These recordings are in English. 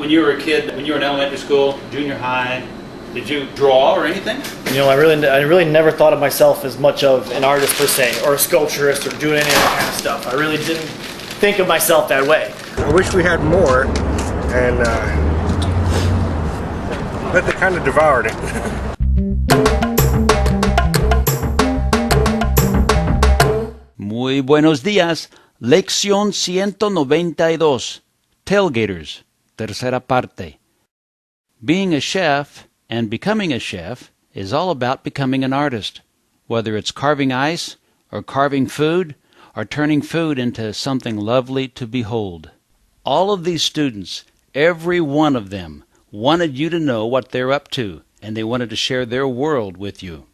When you were a kid, when you were in elementary school, junior high, did you draw or anything? You know, I really never thought of myself as much of an artist per se, or a sculpturist, or doing any of that kind of stuff. I really didn't think of myself that way. I wish we had more, and but they kind of devoured it. Muy buenos días. Lección 192. Tailgators. Tercera parte. Being a chef and becoming a chef is all about becoming an artist, whether it's carving ice or carving food or turning food into something lovely to behold. All of these students, every one of them, wanted you to know what they're up to, and they wanted to share their world with you.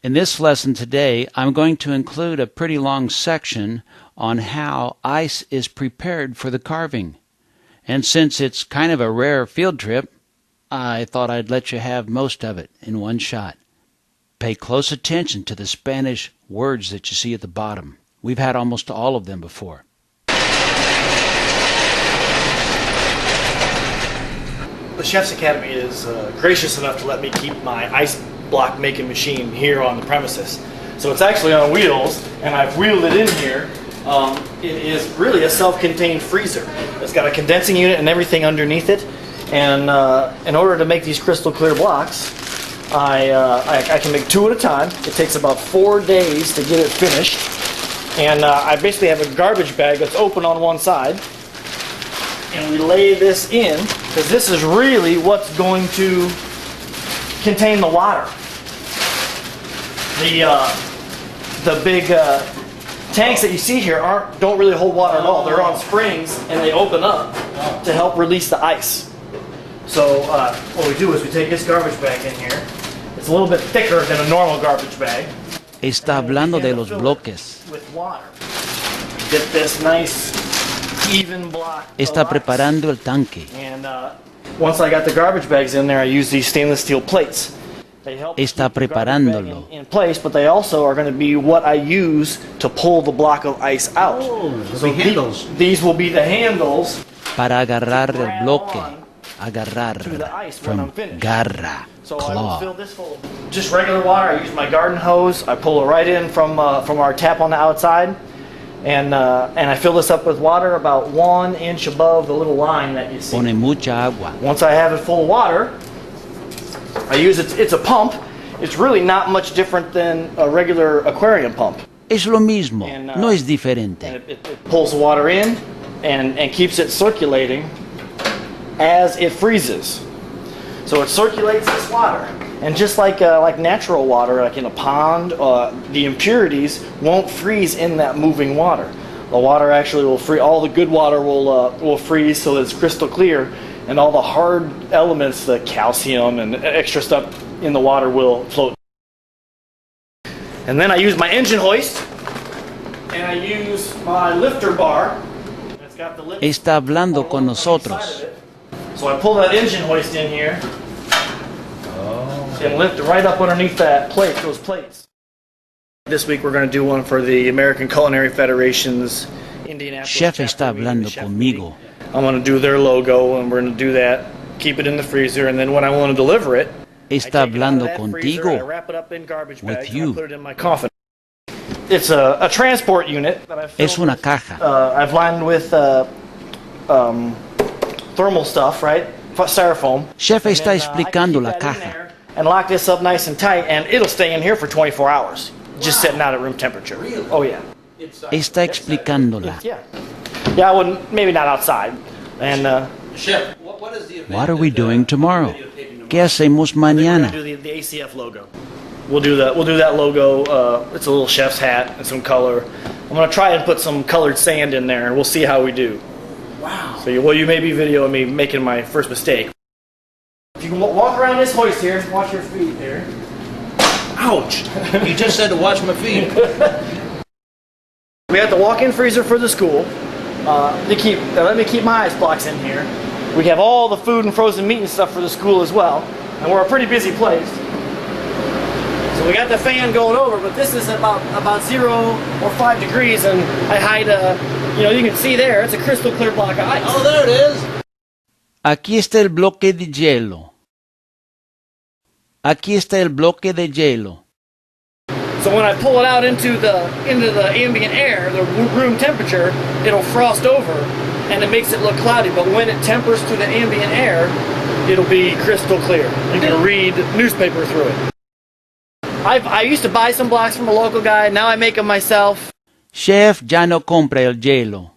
In this lesson today, I'm going to include a pretty long section on how ice is prepared for the carving. And since it's kind of a rare field trip, I thought I'd let you have most of it in one shot. Pay close attention to the Spanish words that you see at the bottom. We've had almost all of them before. The Chef's Academy is gracious enough to let me keep my ice block making machine here on the premises. So it's actually on wheels, and I've wheeled it in here. It is really a self-contained freezer. It's got a condensing unit and everything underneath it. And in order to make these crystal clear blocks, I can make 2 at a time. It takes about 4 days to get it finished. And I basically have a garbage bag that's open on one side. And we lay this in, because this is really what's going to contain the water. The big tanks that you see here don't really hold water at all. They're on springs, and they open up to help release the ice. So what we do is we take this garbage bag in here. It's a little bit thicker than a normal garbage bag. Está hablando de los bloques. With water. Get this nice, even block. Está preparando el tanque. And once I got the garbage bags in there, I use these stainless steel plates. They help Está keep the garbage bag preparándolo. in place, but they also are going to be what I use to pull the block of ice out. So handles. These will be the handles Para agarrar el bloque. to the Agarrar. ice when I'm From finished. garra. So I will fill Claw. this full of just regular water. I use my garden hose. I pull it right in from our tap on the outside, and I fill this up with water about 1 inch above the little line that you see. Pone mucha agua. Once I have it full of water, I use it. It's a pump. It's really not much different than a regular aquarium pump. Es lo mismo. And, No es And diferente. it pulls the water in and keeps it circulating as it freezes. So it circulates this water. And just like natural water, like in a pond, the impurities won't freeze in that moving water. The water actually will freeze. All the good water will freeze so that it's crystal clear, and all the hard elements, the calcium and extra stuff in the water, will float. And then I use my engine hoist, and I use my lifter bar. It's got the lift Está hablando con on the side nosotros. of it. So I pull that engine hoist in here and lift it right up underneath that plate, those plates. This week we're going to do one for the American Culinary Federation's Indianapolis Chef chapter está meeting, hablando the chef conmigo. meeting. I'm going to do their logo, and we're going to do that, keep it in the freezer, and then when I want to deliver it, Está I take it out of hablando that freezer, I contigo. wrap it up in garbage With bags, and you. I put it in my coffin. It's a transport unit that I've Es filled una with, caja. I've lined with thermal stuff, right? Styrofoam. Chef And está then, explicando I la keep that in caja. there and lock this up nice and tight, and it'll stay in here for 24 hours, just sitting out at room temperature. Really? Oh yeah. Está explicándola. Yeah, I wouldn't, maybe not outside. And Chef, what is the event? What are we doing tomorrow? Videotaping ¿Qué hacemos we're gonna mañana? do the ACF logo. We'll do that logo. It's a little chef's hat and some color. I'm gonna try and put some colored sand in there, and we'll see how we do. Wow. So you may be videoing me making my first mistake. If you can walk around this hoist here, watch your feet there. Ouch. You just said to watch my feet. We have the walk-in freezer for the school. Let me keep my ice blocks in here. We have all the food and frozen meat and stuff for the school as well, and we're a pretty busy place. So we got the fan going over, but this is about 0 or 5 degrees, and I hide you can see there, it's a crystal clear block of ice. Oh, there it is. Aquí está el bloque de hielo. Aquí está el bloque de hielo. So when I pull it out into the ambient air, the room temperature, it'll frost over and it makes it look cloudy. But when it tempers to the ambient air, it'll be crystal clear. You can read newspaper through it. I used to buy some blocks from a local guy. Now I make them myself. Chef ya no compra el hielo.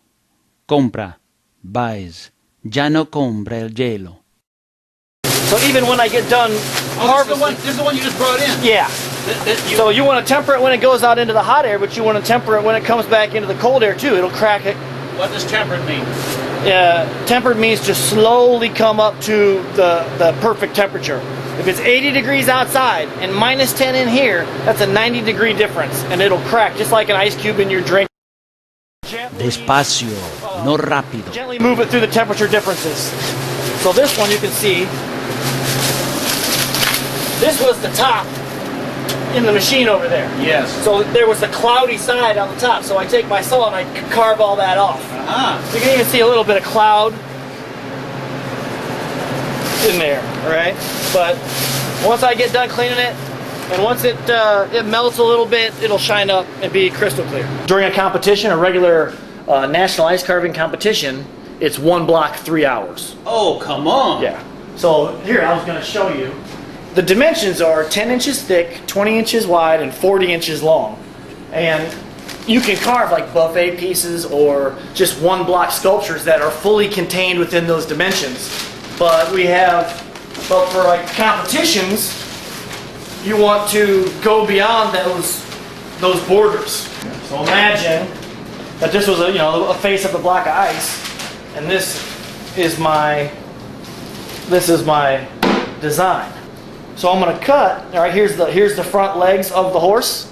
Compra, buys. Ya no compra el hielo. So even when I get done harvesting, This is the one you just brought in. yeah. So you want to temper it when it goes out into the hot air, but you want to temper it when it comes back into the cold air too. It'll crack it. What does tempered mean? Tempered means to slowly come up to the perfect temperature. If it's 80 degrees outside and minus 10 in here, that's a 90-degree difference, and it'll crack just like an ice cube in your drink. Despacio, no rápido. Gently move it through the temperature differences. So this one you can see, this was the top in the machine over there. Yes. So there was the cloudy side on the top. So I take my saw and I carve all that off. You can even see a little bit of cloud in there, all right? But once I get done cleaning it, and once it melts a little bit, it'll shine up and be crystal clear. During a competition, a regular national ice carving competition, it's one block, 3 hours. Oh, come on. Yeah. So here, I was going to show you. The dimensions are 10 inches thick, 20 inches wide, and 40 inches long. And you can carve like buffet pieces or just one block sculptures that are fully contained within those dimensions. But for like competitions, you want to go beyond those borders. So imagine that this was a face of a block of ice, and this is my design. So I'm going to cut. All right, here's the front legs of the horse.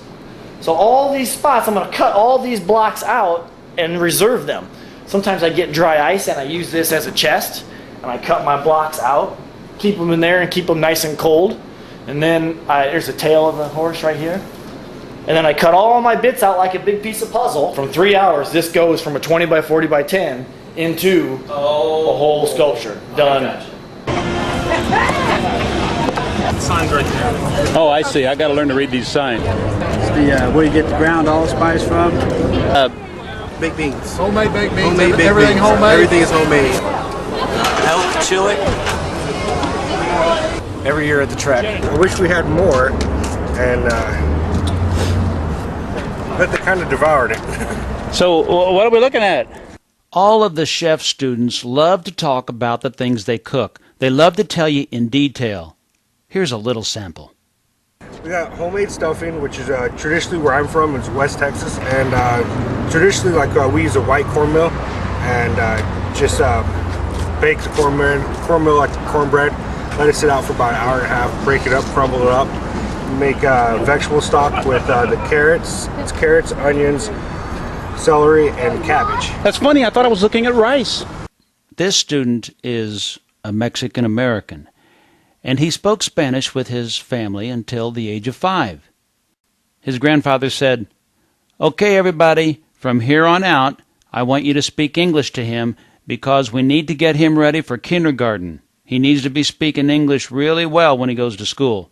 So all these spots, I'm going to cut all these blocks out and reserve them. Sometimes I get dry ice and I use this as a chest, and I cut my blocks out, keep them in there, and keep them nice and cold. And then there's the tail of the horse right here. And then I cut all my bits out like a big piece of puzzle. From 3 hours, this goes from a 20 by 40 by 10 into a whole sculpture. Done. Signs right there. Oh, I see. I got to learn to read these signs. It's where you get the ground allspice from. Baked beans. Homemade baked beans. Homemade baked Everything beans. homemade. Everything is homemade. Elk chili. Every year at the track. I wish we had more, and but they kind of devoured it. So, what are we looking at? All of the chef students love to talk about the things they cook. They love to tell you in detail. Here's a little sample. We got homemade stuffing, which is traditionally where I'm from, is West Texas, and traditionally we use a white cornmeal and just bake the cornmeal like cornbread, let it sit out for about an hour and a half, break it up, crumble it up, make vegetable stock with the carrots. It's carrots, onions, celery, and cabbage. That's funny. I thought I was looking at rice. This student is a Mexican American, and he spoke Spanish with his family until the age of 5. His grandfather said, "Okay, everybody, from here on out, I want you to speak English to him because we need to get him ready for kindergarten. He needs to be speaking English really well when he goes to school."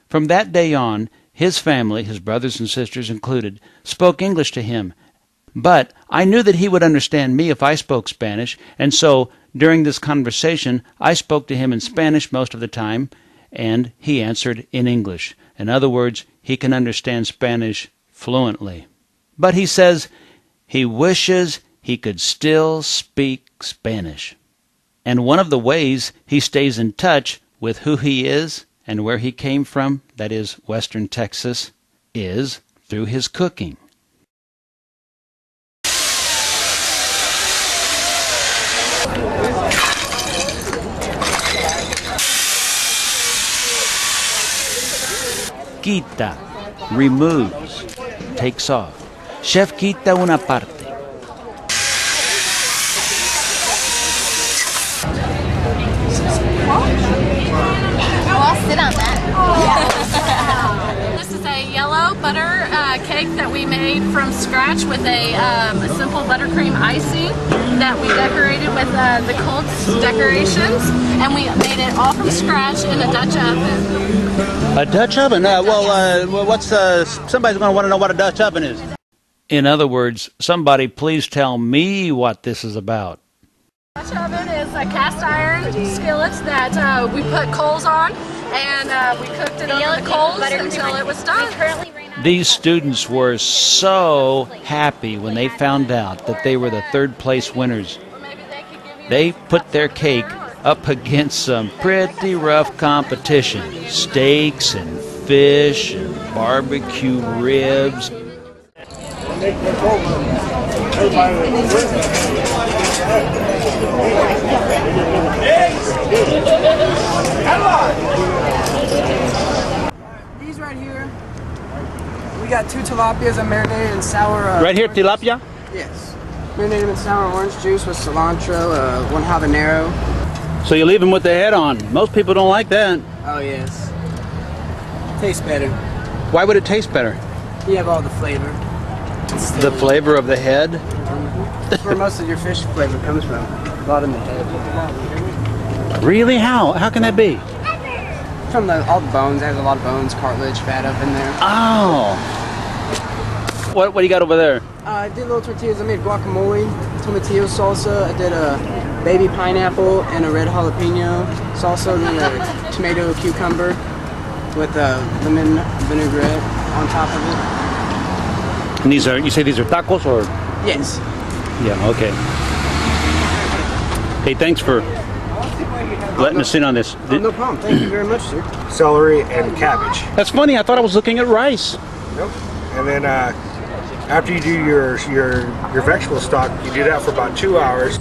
From that day on, his family, his brothers and sisters included, spoke English to him. But I knew that he would understand me if I spoke Spanish, and so during this conversation, I spoke to him in Spanish most of the time, and he answered in English. In other words, he can understand Spanish fluently. But he says he wishes he could still speak Spanish. And one of the ways he stays in touch with who he is and where he came from, that is, Western Texas, is through his cooking. Quita, removes, takes off. Chef quita una parte. I'll sit on that. This is a yellow butter cake cake that we made from scratch with a simple buttercream icing that we decorated with the Colts decorations, and we made it all from scratch in a Dutch oven. A Dutch oven? What's somebody's going to want to know what a Dutch oven is. In other words, somebody please tell me what this is about. Dutch oven is a cast iron skillet that we put coals on, and we cooked it over the coals until it was done. These students were so happy when they found out that they were the third place winners. They put their cake up against some pretty rough competition. Steaks and fish and barbecue ribs. These right here, we got 2 tilapias and marinated in sour. Right here, tilapia? Yes. Marinated in sour orange juice with cilantro, 1 habanero. So you leave them with the head on. Most people don't like that. Oh yes. Tastes better. Why would it taste better? You have all the flavor. The flavor of the head? That's where most of your fish flavor comes from. A lot in the head. Really? How? How can that be? From all the bones. It has a lot of bones, cartilage, fat up in there. Oh. What do you got over there? I did little tortillas. I made guacamole, tomatillo salsa. I did a baby pineapple and a red jalapeno salsa, and then a tomato cucumber with lemon vinaigrette on top of it. And these are, you say these are tacos or? Yes. Yeah, okay. Hey, thanks for letting us in on this. Oh, no problem. Thank you very much, sir. Celery and cabbage. That's funny. I thought I was looking at rice. Nope. And then after you do your vegetable stock, you do that for about 2 hours.